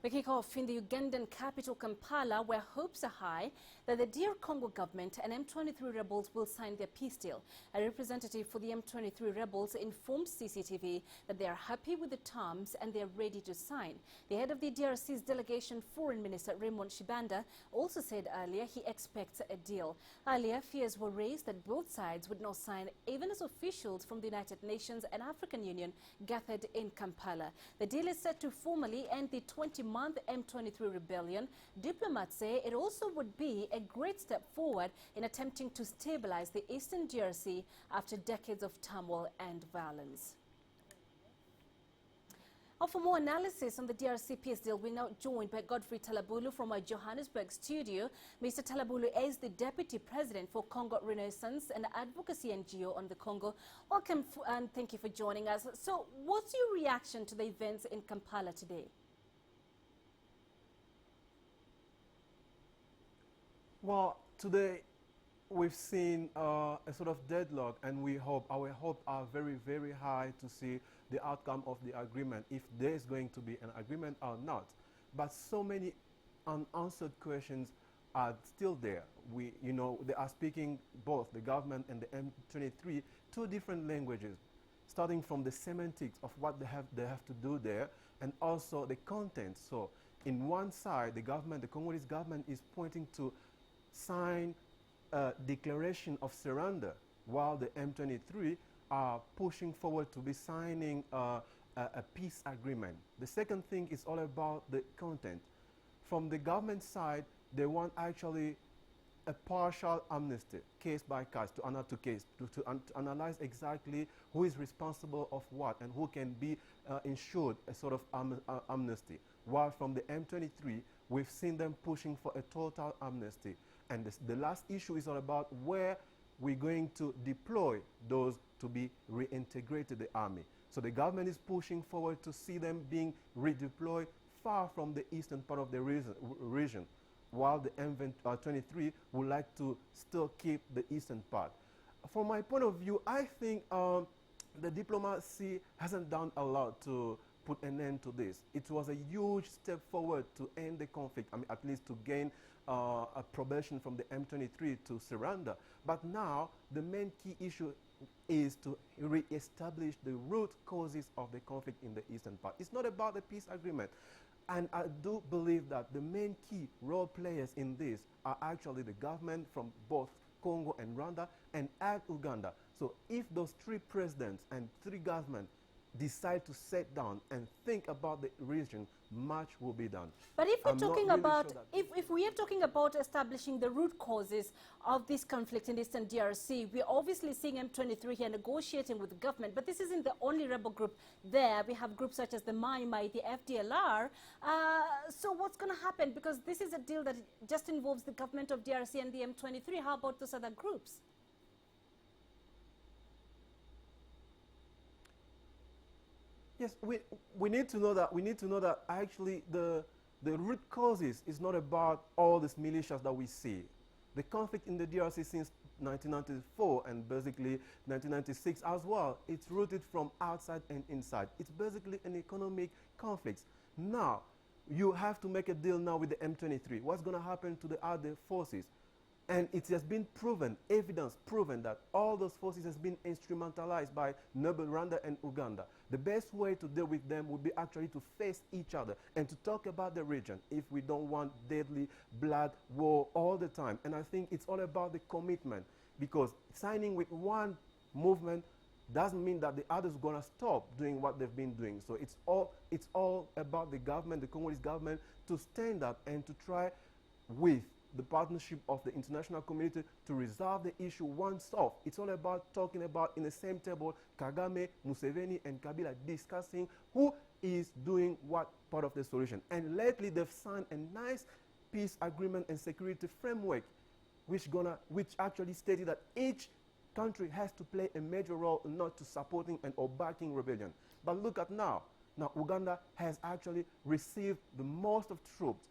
We kick off in the Ugandan capital Kampala, where hopes are high that the DR Congo government and M23 rebels will sign their peace deal. A representative for the M23 rebels informed CCTV that they are happy with the terms and they are ready to sign. The head of the DRC's delegation, Foreign Minister Raymond Tshibanda, also said earlier he expects a deal. Earlier, fears were raised that both sides would not sign, even as officials from the United Nations and African Union gathered in Kampala. The deal is set to formally end the 20-month M23 rebellion. Diplomats say it also would be a great step forward in attempting to stabilize the eastern DRC after decades of turmoil and violence. Now, for more analysis on the DRC peace deal, we're now joined by Godfrey Talabulu from our Johannesburg studio. Mr. Talabulu is the Deputy President for Congo Renaissance, an advocacy NGO on the Congo. Welcome and thank you for joining us. So, what's your reaction to the events in Kampala today? Well, today we've seen a sort of deadlock, and our hopes are very, very high to see the outcome of the agreement, if there is going to be an agreement or not. But so many unanswered questions are still there. They are speaking, both the government and the M23, two different languages, starting from the semantics of what they have to do there, and also the content. So, in one side, the Congolese government is pointing to sign a declaration of surrender, while the M23 are pushing forward to be signing a peace agreement. The second thing is all about the content. From the government side, they want actually a partial amnesty, case by case, to analyze exactly who is responsible of what and who can be ensured a sort of amnesty. While from the M23, we've seen them pushing for a total amnesty. And the last issue is all about where we're going to deploy those to be reintegrated the army. So the government is pushing forward to see them being redeployed far from the eastern part of the region, while the M23 would like to still keep the eastern part. From my point of view, I think the diplomacy hasn't done a lot to put an end to this. It was a huge step forward to end the conflict, at least to gain a probation from the M23 to surrender. But now, the main key issue is to re-establish the root causes of the conflict in the eastern part. It's not about the peace agreement. And I do believe that the main key role players in this are actually the government from both Congo and Rwanda and Uganda. So if those three presidents and three governments decide to sit down and think about the region, much will be done. But if we're talking about, if we are talking about establishing the root causes of this conflict in Eastern DRC, we're obviously seeing M23 here negotiating with the government, but this isn't the only rebel group there. We have groups such as the Mai Mai, the FDLR. So what's going to happen? Because this is a deal that just involves the government of DRC and the M23. How about those other groups? Yes, we need to know that actually the root causes is not about all these militias that we see. The conflict in the DRC since 1994 and basically 1996 as well, it's rooted from outside and inside. It's basically an economic conflict. Now, you have to make a deal now with the M23. What's going to happen to the other forces? And it has been proven, evidence proven, that all those forces has been instrumentalized by noble Rwanda and Uganda. The best way to deal with them would be actually to face each other and to talk about the region if we don't want deadly blood war all the time. And I think it's all about the commitment, because signing with one movement doesn't mean that the others are going to stop doing what they've been doing. So it's all about the government, the Congolese government, to stand up and to try with the partnership of the international community to resolve the issue once off. It's all about talking about in the same table, Kagame, Museveni, and Kabila discussing who is doing what part of the solution. And lately, they've signed a nice peace agreement and security framework, which actually stated that each country has to play a major role not to supporting and or backing rebellion. But look at now. Now, Uganda has actually received the most of troops.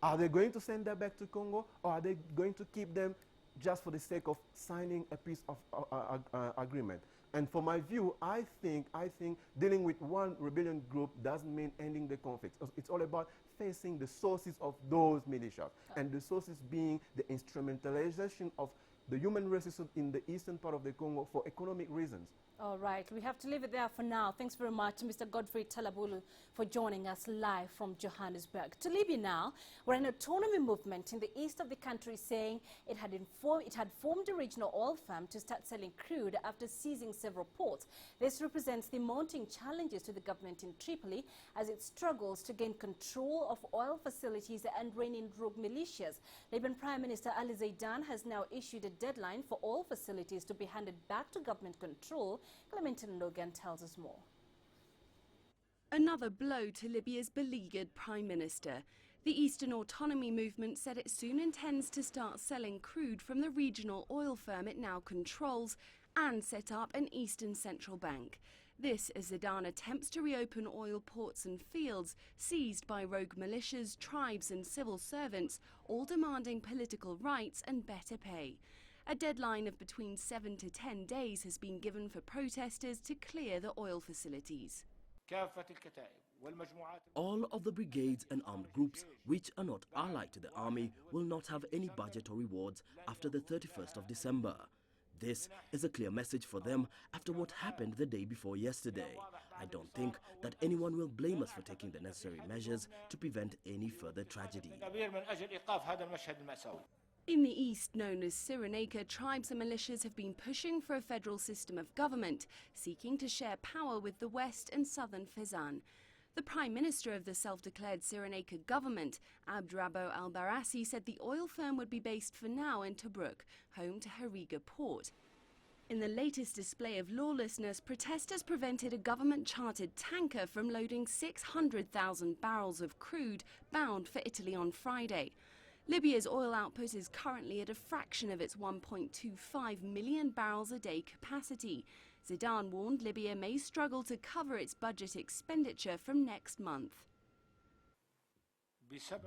Are they going to send them back to Congo, or are they going to keep them just for the sake of signing a peace of agreement? And for my view, I think dealing with one rebellion group doesn't mean ending the conflict. It's all about facing the sources of those militias, and the sources being the instrumentalization of the human resources in the eastern part of the Congo for economic reasons. All right, we have to leave it there for now. Thanks very much, Mr. Godfrey Talabulu, for joining us live from Johannesburg. To Libya now, where an autonomy movement in the east of the country is saying it had formed a regional oil firm to start selling crude after seizing several ports. This represents the mounting challenges to the government in Tripoli as it struggles to gain control of oil facilities and rein in rogue militias. Libyan Prime Minister Ali Zaidan has now issued a deadline for oil facilities to be handed back to government control. Clementine Logan tells us more. Another blow to Libya's beleaguered Prime Minister. The Eastern Autonomy Movement said it soon intends to start selling crude from the regional oil firm it now controls and set up an Eastern Central Bank. This as Zaidan attempts to reopen oil ports and fields seized by rogue militias, tribes and civil servants, all demanding political rights and better pay. A deadline of between 7 to 10 days has been given for protesters to clear the oil facilities. All of the brigades and armed groups which are not allied to the army will not have any budget or rewards after the 31st of December. This is a clear message for them after what happened the day before yesterday. I don't think that anyone will blame us for taking the necessary measures to prevent any further tragedy. In the east, known as Cyrenaica, tribes and militias have been pushing for a federal system of government, seeking to share power with the west and southern Fezzan. The Prime Minister of the self-declared Cyrenaica government, Abdrabbo al-Barassi, said the oil firm would be based for now in Tobruk, home to Hariga port. In the latest display of lawlessness, protesters prevented a government-chartered tanker from loading 600,000 barrels of crude bound for Italy on Friday. Libya's oil output is currently at a fraction of its 1.25 million barrels a day capacity. Zaidan warned Libya may struggle to cover its budget expenditure from next month.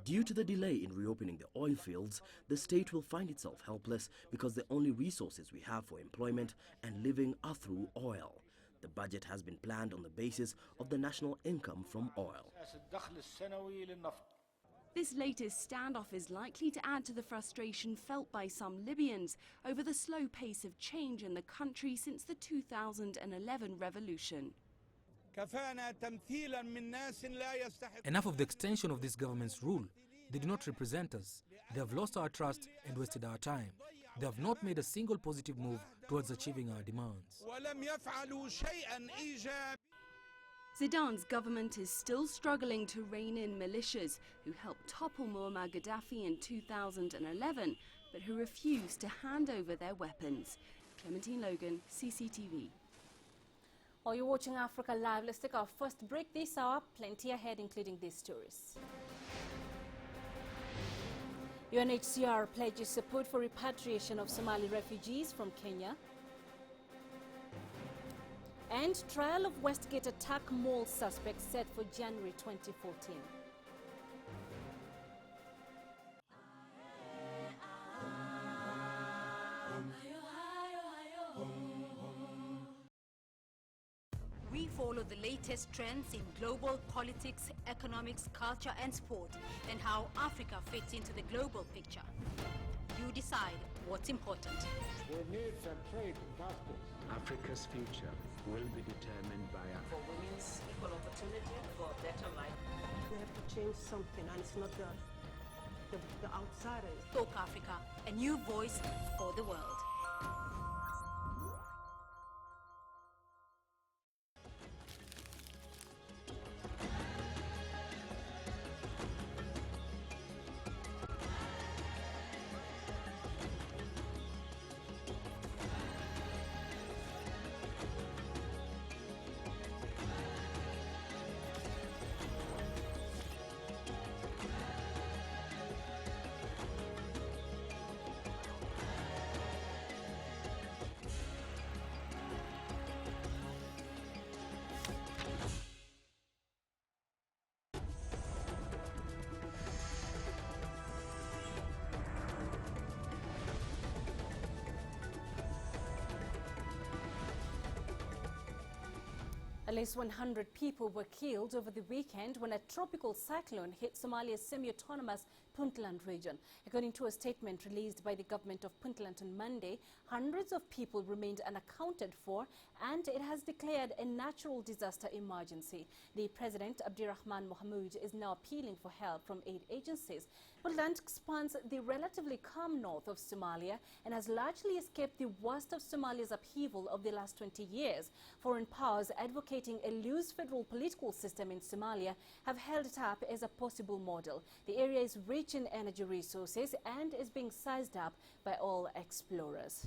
Due to the delay in reopening the oil fields, the state will find itself helpless because the only resources we have for employment and living are through oil. The budget has been planned on the basis of the national income from oil. This latest standoff is likely to add to the frustration felt by some Libyans over the slow pace of change in the country since the 2011 revolution. Enough of the extension of this government's rule. They do not represent us. They have lost our trust and wasted our time. They have not made a single positive move towards achieving our demands. Zaidan's government is still struggling to rein in militias who helped topple Muammar Gaddafi in 2011, but who refused to hand over their weapons. Clementine Logan, CCTV. While you're watching Africa Live, let's take our first break this hour. Plenty ahead, including these stories. UNHCR pledges support for repatriation of Somali refugees from Kenya. And trial of Westgate attack mall suspect set for January 2014. We follow the latest trends in global politics, economics, culture and sport, and how Africa fits into the global picture. You decide what's important. Their needs are trade and justice. Africa's future will be determined by Africa. For women's equal opportunity, for a better life. We have to change something, and it's not the outsiders. Talk Africa, a new voice for the world. At least 100 people were killed over the weekend when a tropical cyclone hit Somalia's semi-autonomous Puntland region. According to a statement released by the government of Puntland on Monday, hundreds of people remained unaccounted for and it has declared a natural disaster emergency. The President, Abdirahman Mohamud, is now appealing for help from aid agencies. Puntland spans the relatively calm north of Somalia and has largely escaped the worst of Somalia's upheaval of the last 20 years. Foreign powers advocating a loose federal political system in Somalia have held it up as a possible model. The area is rich in energy resources and is being sized up by oil explorers.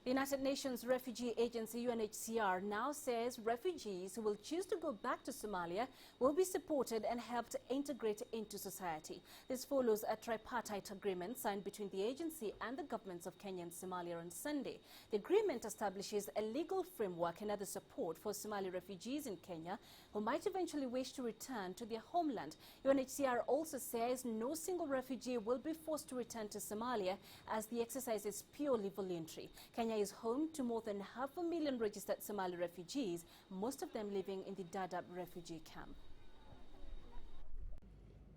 The United Nations Refugee Agency, UNHCR, now says refugees who will choose to go back to Somalia will be supported and helped integrate into society. This follows a tripartite agreement signed between the agency and the governments of Kenya and Somalia on Sunday. The agreement establishes a legal framework and other support for Somali refugees in Kenya who might eventually wish to return to their homeland. UNHCR also says no single refugee will be forced to return to Somalia as the exercise is purely voluntary. Kenya is home to more than 500,000 registered Somali refugees, most of them living in the Dadaab refugee camp.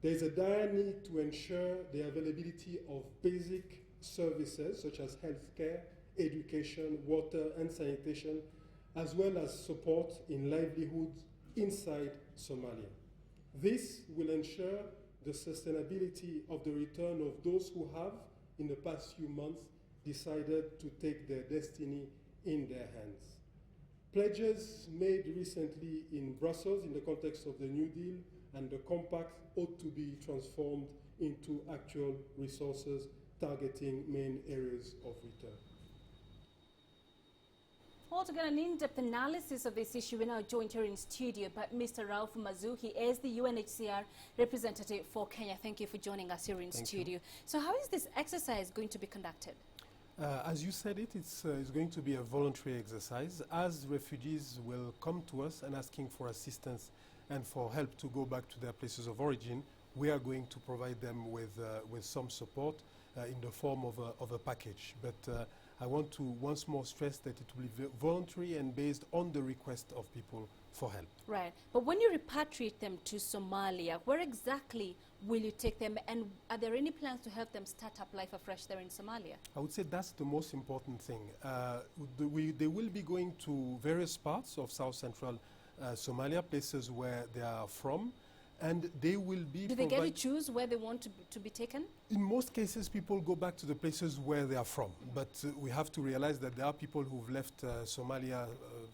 There is a dire need to ensure the availability of basic services such as healthcare, education, water and sanitation, as well as support in livelihoods inside Somalia. This will ensure the sustainability of the return of those who have, in the past few months, decided to take their destiny in their hands. Pledges made recently in Brussels in the context of the New Deal and the Compact ought to be transformed into actual resources targeting main areas of return. Well, to get an in-depth analysis of this issue, we're now joined here in studio by Mr. Rauf Mazu. He is the UNHCR representative for Kenya. Thank you for joining us here in studio. So how is this exercise going to be conducted? As you said it's going to be a voluntary exercise, as refugees will come to us and asking for assistance and for help to go back to their places of origin. We are going to provide them with some support in the form of a package. But I want to once more stress that it will be voluntary and based on the request of people for help. Right. But when you repatriate them to Somalia, where exactly will you take them, and are there any plans to help them start up life afresh there in Somalia? I would say that's the most important thing. They will be going to various parts of South Central Somalia, places where they are from, and they will be... Do they get to choose where they want to be taken? In most cases, people go back to the places where they are from. But we have to realize that there are people who've left Somalia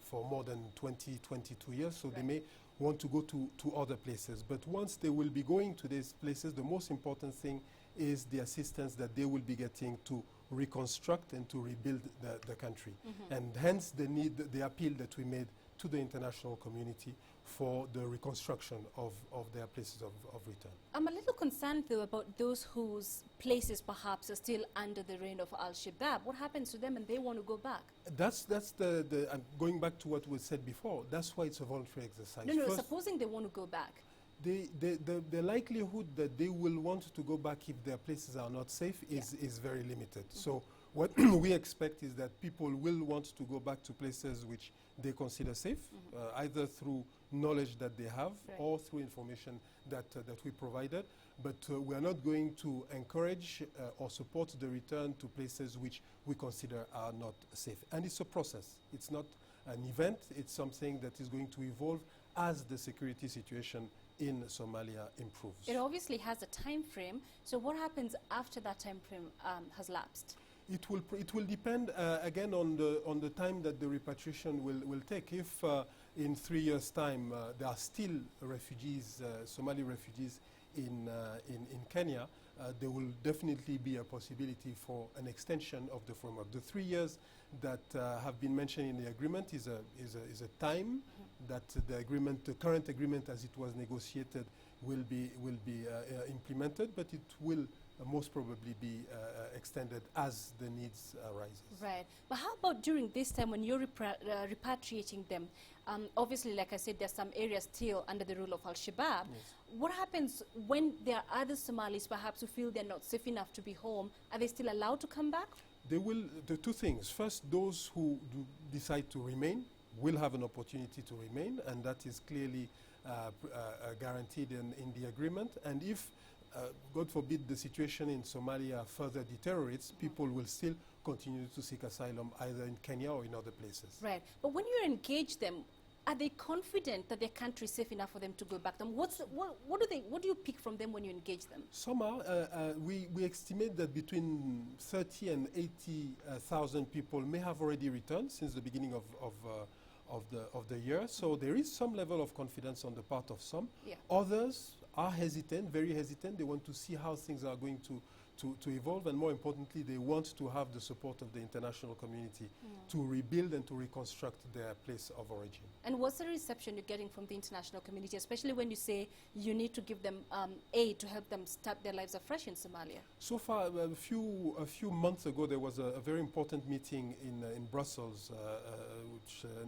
for more than 20, 22 years, so they may want to go to other places. But once they will be going to these places, the most important thing is the assistance that they will be getting to reconstruct and to rebuild the country. And hence the appeal that we made to the international community for the reconstruction of their places of return. I'm a little concerned, though, about those whose places perhaps are still under the reign of Al-Shabaab. What happens to them and they want to go back? That's going back to what was said before, that's why it's a voluntary exercise. No, supposing they want to go back. The likelihood that they will want to go back if their places are not safe is very limited. So what we expect is that people will want to go back to places which they consider safe, either through knowledge that they have or through information that we provided. But we are not going to encourage or support the return to places which we consider are not safe. And it's a process. It's not an event. It's something that is going to evolve as the security situation in Somalia improves. It obviously has a time frame. So what happens after that time frame has lapsed? It will depend again on the time that the repatriation will take. If in 3 years' time there are still refugees, Somali refugees in Kenya, there will definitely be a possibility for an extension of the framework. The 3 years that have been mentioned in the agreement is a time that the current agreement as it was negotiated will be implemented, but it will most probably be extended as the needs arise. Right. But how about during this time when you're repatriating them? Obviously, like I said, there's some areas still under the rule of Al-Shabaab. Yes. What happens when there are other Somalis perhaps who feel they're not safe enough to be home? Are they still allowed to come back? They will, the two things. First, those who decide to remain, will have an opportunity to remain, and that is clearly guaranteed in the agreement. And if, God forbid, the situation in Somalia further deteriorates, people will still continue to seek asylum either in Kenya or in other places. Right. But when you engage them, are they confident that their country is safe enough for them to go back? What do you pick from them when you engage them? Some are. We estimate that between 30 and 80,000 people may have already returned since the beginning of the year. So there is some level of confidence on the part of some. Yeah. Others are hesitant, very hesitant. They want to see how things are going to evolve, and more importantly, they want to have the support of the international community to rebuild and to reconstruct their place of origin. And what's the reception you're getting from the international community, especially when you say you need to give them aid to help them start their lives afresh in Somalia? So far, a few months ago, there was a very important meeting in Brussels,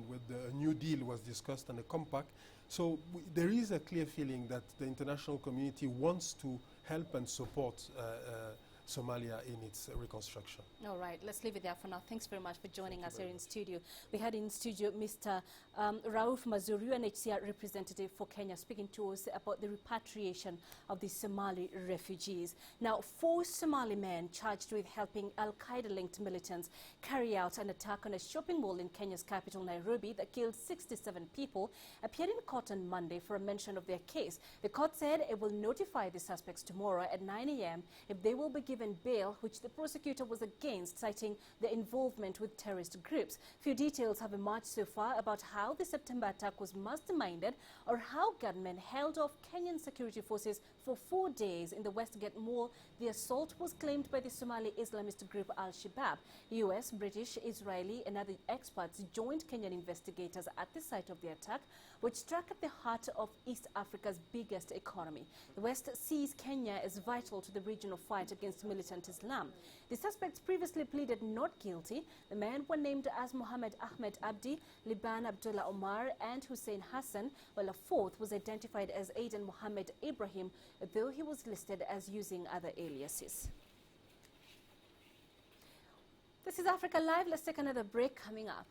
where a new deal was discussed and a compact. So there is a clear feeling that the international community wants to help and support Somalia in its reconstruction. All right, let's leave it there for now. Thanks very much for joining us here in studio. We had in studio Mr. Rauf Mazuru, UNHCR representative for Kenya, speaking to us about the repatriation of the Somali refugees. Now, 4 Somali men charged with helping Al-Qaeda-linked militants carry out an attack on a shopping mall in Kenya's capital, Nairobi, that killed 67 people, appeared in court on Monday for a mention of their case. The court said it will notify the suspects tomorrow at 9 a.m. if they will be given bail, which the prosecutor was against, citing their involvement with terrorist groups. Few details have emerged so far about how the September attack was masterminded or how gunmen held off Kenyan security forces for 4 days in the Westgate Mall. The assault was claimed by the Somali Islamist group Al-Shabaab. US, British, Israeli and other experts joined Kenyan investigators at the site of the attack, which struck at the heart of East Africa's biggest economy. The West sees Kenya as vital to the regional fight against militant Islam. The suspects previously pleaded not guilty. The men were named as Mohammed Ahmed Abdi, Liban Abdullah Omar and Hussein Hassan, while a fourth was identified as Aidan Mohammed Ibrahim, though he was listed as using other aliases. This is Africa Live. Let's take another break coming up.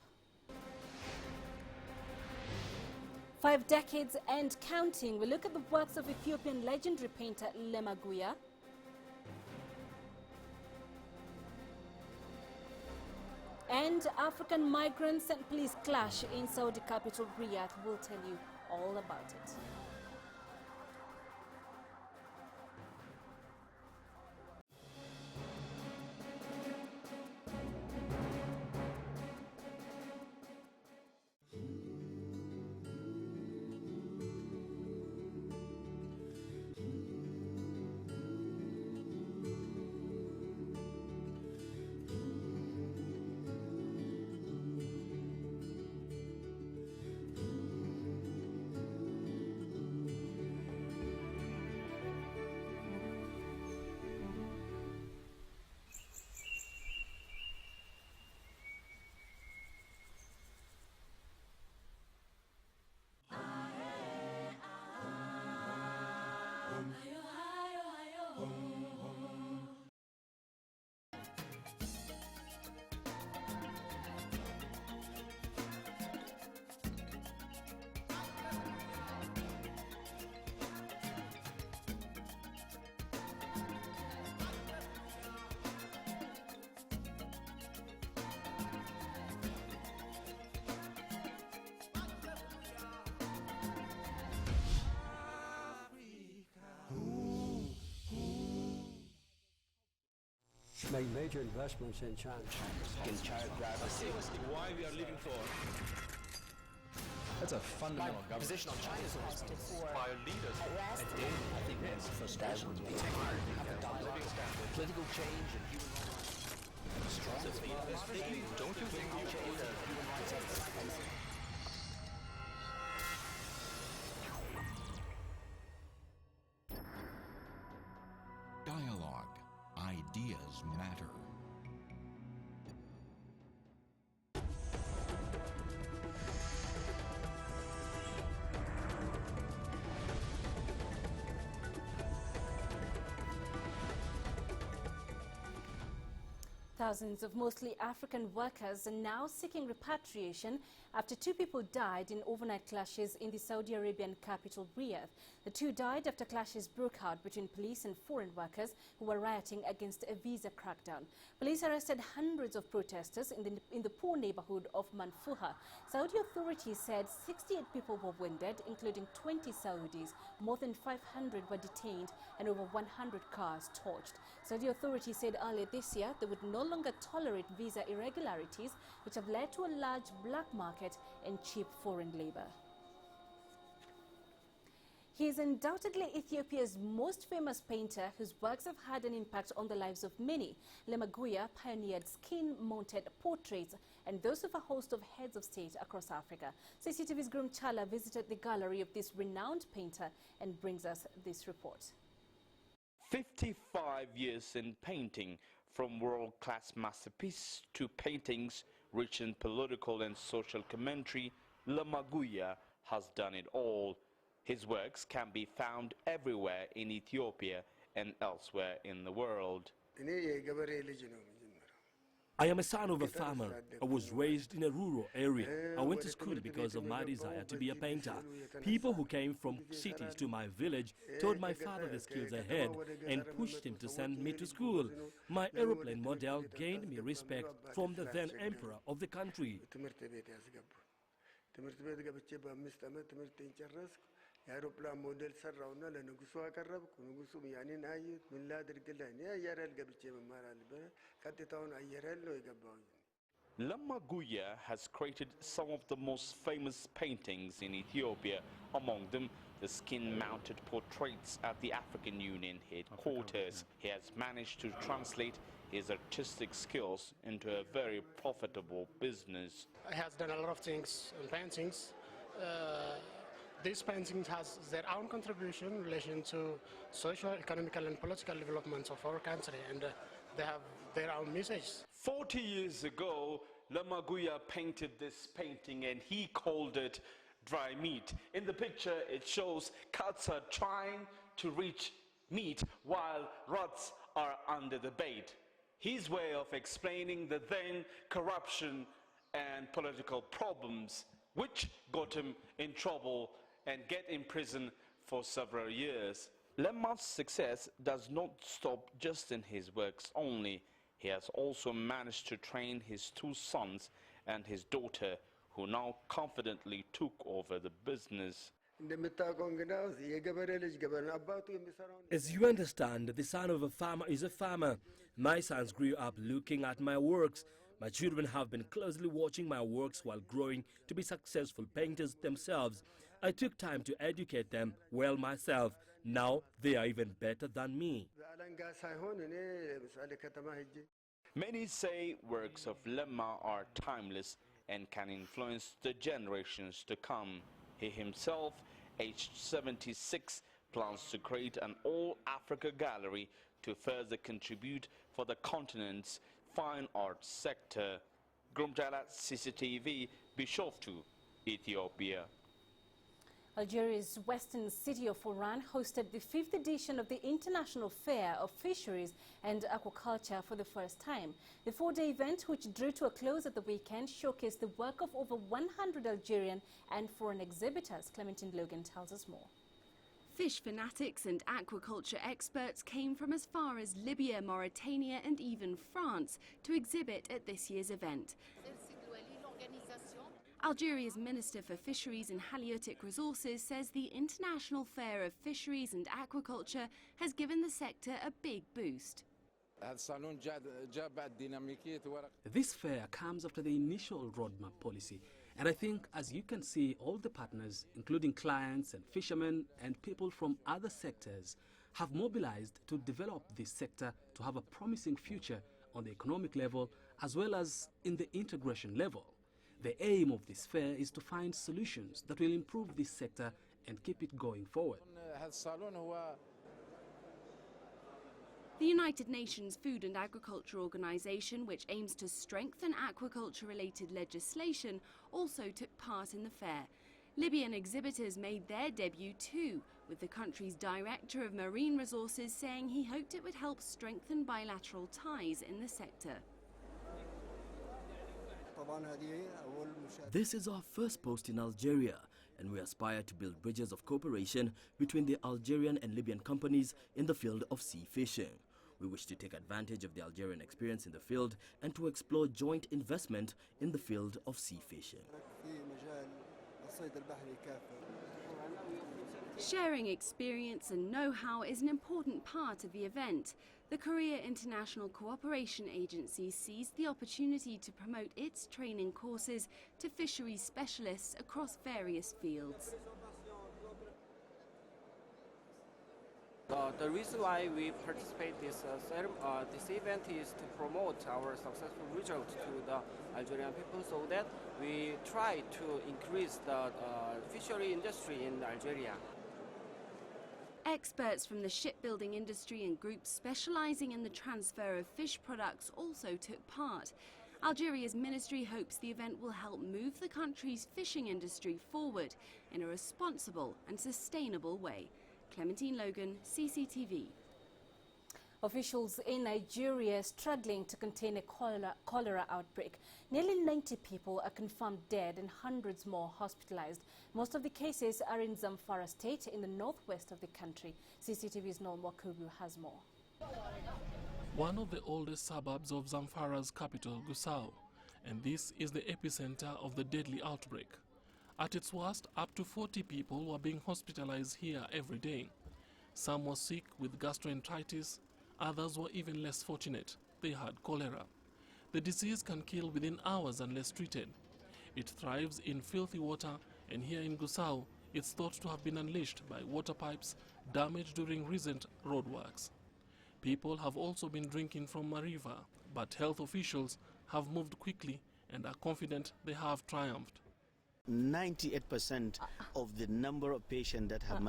5 decades and counting. We look at the works of Ethiopian legendary painter Lemaguya. And African migrants and police clash in Saudi capital Riyadh. We'll tell you all about it. Make major investments in China. Why we are living for? That's a fundamental position on China's by leaders. I think that's frustrations. Political change and human rights. Don't you think human rights? Dialogue. Ideas matter. Thousands of mostly African workers are now seeking repatriation after 2 people died in overnight clashes in the Saudi Arabian capital Riyadh. The 2 died after clashes broke out between police and foreign workers who were rioting against a visa crackdown. Police arrested hundreds of protesters in the poor neighborhood of Manfuha. Saudi authorities said 68 people were wounded, including 20 Saudis. More than 500 were detained and over 100 cars torched. Saudi authorities said earlier this year they would no longer tolerate visa irregularities, which have led to a large black market and cheap foreign labor. He is undoubtedly Ethiopia's most famous painter whose works have had an impact on the lives of many. Lemaguya pioneered skin-mounted portraits and those of a host of heads of state across Africa. CCTV's Grum Chala visited the gallery of this renowned painter and brings us this report. 55 years in painting, from world-class masterpiece to paintings rich in political and social commentary, Lemaguya has done it all. His works can be found everywhere in Ethiopia and elsewhere in the world. I am a son of a farmer. I was raised in a rural area. I went to school because of my desire to be a painter. People who came from cities to my village told my father the skills I had and pushed him to send me to school. My aeroplane model gained me respect from the then emperor of the country. Lemaguya has created some of the most famous paintings in Ethiopia, among them the skin-mounted portraits at the African Union headquarters. He has managed to translate his artistic skills into a very profitable business. He has done a lot of things in paintings. These paintings has their own contribution in relation to social, economical and political developments of our country, and they have their own message. 40 years ago, Lemaguya painted this painting and he called it dry meat. In the picture, it shows cats are trying to reach meat while rats are under the bait. His way of explaining the then corruption and political problems which got him in trouble and get in prison for several years. Lema's success does not stop just in his works only. He has also managed to train his 2 sons and his daughter, who now confidently took over the business. As you understand, the son of a farmer is a farmer. My sons grew up looking at my works. My children have been closely watching my works while growing to be successful painters themselves. I took time to educate them well myself. Now they are even better than me. Many say works of Lema are timeless and can influence the generations to come. He himself, aged 76, plans to create an all-Africa gallery to further contribute for the continent's fine arts sector. Grumjala CCTV, Bishoftu, Ethiopia. Algeria's western city of Oran hosted the 5th edition of the International Fair of Fisheries and Aquaculture for the first time. The 4-day event, which drew to a close at the weekend, showcased the work of over 100 Algerian and foreign exhibitors. Clementine Logan tells us more. Fish fanatics and aquaculture experts came from as far as Libya, Mauritania and even France to exhibit at this year's event. Algeria's Minister for Fisheries and Halieutical Resources says the International Fair of Fisheries and Aquaculture has given the sector a big boost. This fair comes after the initial roadmap policy, and I think, as you can see, all the partners, including clients and fishermen and people from other sectors, have mobilized to develop this sector to have a promising future on the economic level as well as in the integration level. The aim of this fair is to find solutions that will improve this sector and keep it going forward. The United Nations Food and Agriculture Organization, which aims to strengthen aquaculture-related legislation, also took part in the fair. Libyan exhibitors made their debut too, with the country's Director of Marine Resources saying he hoped it would help strengthen bilateral ties in the sector. This is our first post in Algeria, and we aspire to build bridges of cooperation between the Algerian and Libyan companies in the field of sea fishing. We wish to take advantage of the Algerian experience in the field and to explore joint investment in the field of sea fishing. Sharing experience and know-how is an important part of the event. The Korea International Cooperation Agency seized the opportunity to promote its training courses to fisheries specialists across various fields. The reason why we participate this event is to promote our successful results to the Algerian people, so that we try to increase the fishery industry in Algeria. Experts from the shipbuilding industry and groups specializing in the transfer of fish products also took part. Algeria's ministry hopes the event will help move the country's fishing industry forward in a responsible and sustainable way. Clementine Logan, CCTV. Officials in Nigeria are struggling to contain a cholera outbreak. Nearly 90 people are confirmed dead and hundreds more hospitalized. Most of the cases are in Zamfara state in the northwest of the country. CCTV's Norma Kubu has more. One of the oldest suburbs of Zamfara's capital, Gusau, and this is the epicenter of the deadly outbreak. At its worst, up to 40 people were being hospitalized here every day. Some were sick with gastroenteritis, others were even less fortunate. They had cholera. The disease can kill within hours unless treated. It thrives in filthy water, and here in Gusau, it's thought to have been unleashed by water pipes damaged during recent roadworks. People have also been drinking from a river, but health officials have moved quickly and are confident they have triumphed. 98% of the number of patients that have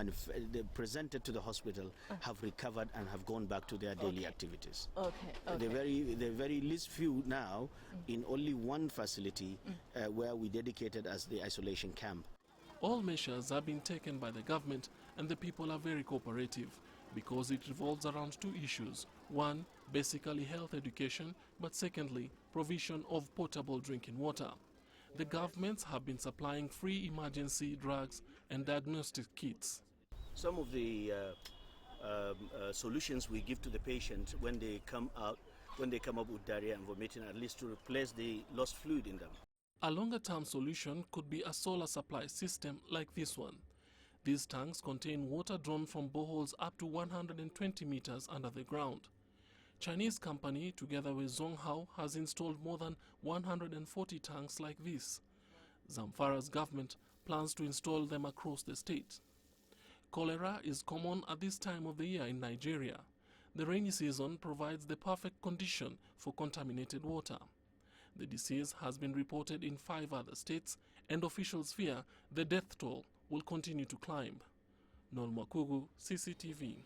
presented to the hospital have recovered and have gone back to their daily activities. The very least few now in only one facility where we dedicated as the isolation camp. All measures have been taken by the government, and the people are very cooperative because it revolves around two issues. One, basically health education, but secondly, provision of potable drinking water. The governments have been supplying free emergency drugs and diagnostic kits. Some of the solutions we give to the patient when they come up with diarrhea and vomiting, at least to replace the lost fluid in them. A longer-term solution could be a solar supply system like this one. These tanks contain water drawn from boreholes up to 120 meters under the ground. Chinese company, together with Zonghao, has installed more than 140 tanks like this. Zamfara's government plans to install them across the state. Cholera is common at this time of the year in Nigeria. The rainy season provides the perfect condition for contaminated water. The disease has been reported in 5 other states, and officials fear the death toll will continue to climb. Nolma Kugu, CCTV.